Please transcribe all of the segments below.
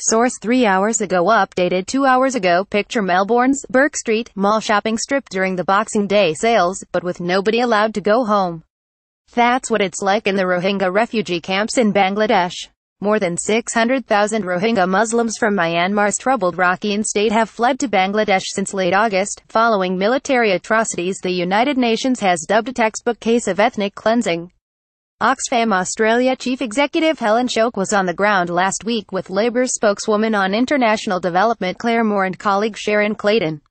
Source 3 hours ago updated 2 hours ago. Picture Melbourne's Bourke Street Mall shopping strip during the Boxing Day sales, but with nobody allowed to go home. That's what it's like in the Rohingya refugee camps in Bangladesh. More than 600,000 Rohingya Muslims from Myanmar's troubled Rakhine state have fled to Bangladesh since late August, following military atrocities the United Nations has dubbed a textbook case of ethnic cleansing. Oxfam Australia Chief Executive Helen Szoke was on the ground last week with Labour's spokeswoman on international development Claire Moore and colleague Sharon Clayton.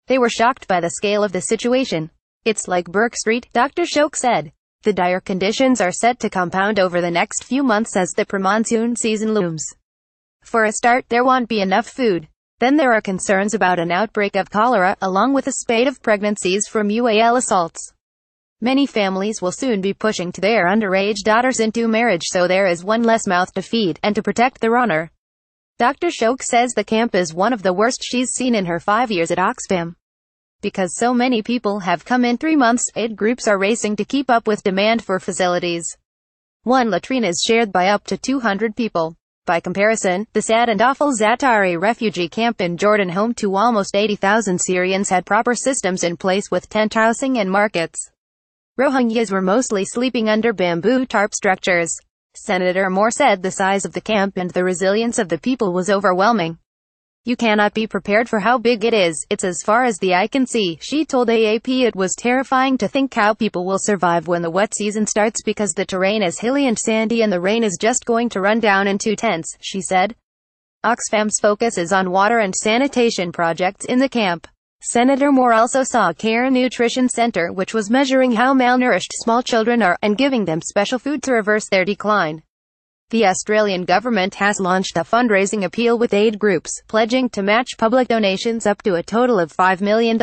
They were shocked by the scale of the situation. "It's like Bourke Street," Dr. Szoke said. The dire conditions are set to compound over the next few months as the pre-monsoon season looms. For a start, there won't be enough food. Then there are concerns about an outbreak of cholera, along with a spate of pregnancies from UAL assaults. Many families will soon be pushing their underage daughters into marriage, so there is one less mouth to feed, and to protect their honor. Dr. Szoke says the camp is one of the worst she's seen in her 5 years at Oxfam. Because so many people have come in 3 months, aid groups are racing to keep up with demand for facilities. One latrine is shared by up to 200 people. By comparison, the sad and awful Zaatari refugee camp in Jordan, home to almost 80,000 Syrians, had proper systems in place with tent housing and markets. Rohingyas were mostly sleeping under bamboo tarp structures. Senator Moore said the size of the camp and the resilience of the people was overwhelming. "You cannot be prepared for how big it is. It's as far as the eye can see," she told AAP. "It was terrifying to think how people will survive when the wet season starts because the terrain is hilly and sandy and the rain is just going to run down into tents," she said. Oxfam's focus is on water and sanitation projects in the camp. Senator Moore also saw a care nutrition center which was measuring how malnourished small children are, and giving them special food to reverse their decline. The Australian government has launched a fundraising appeal with aid groups, pledging to match public donations up to a total of $5 million.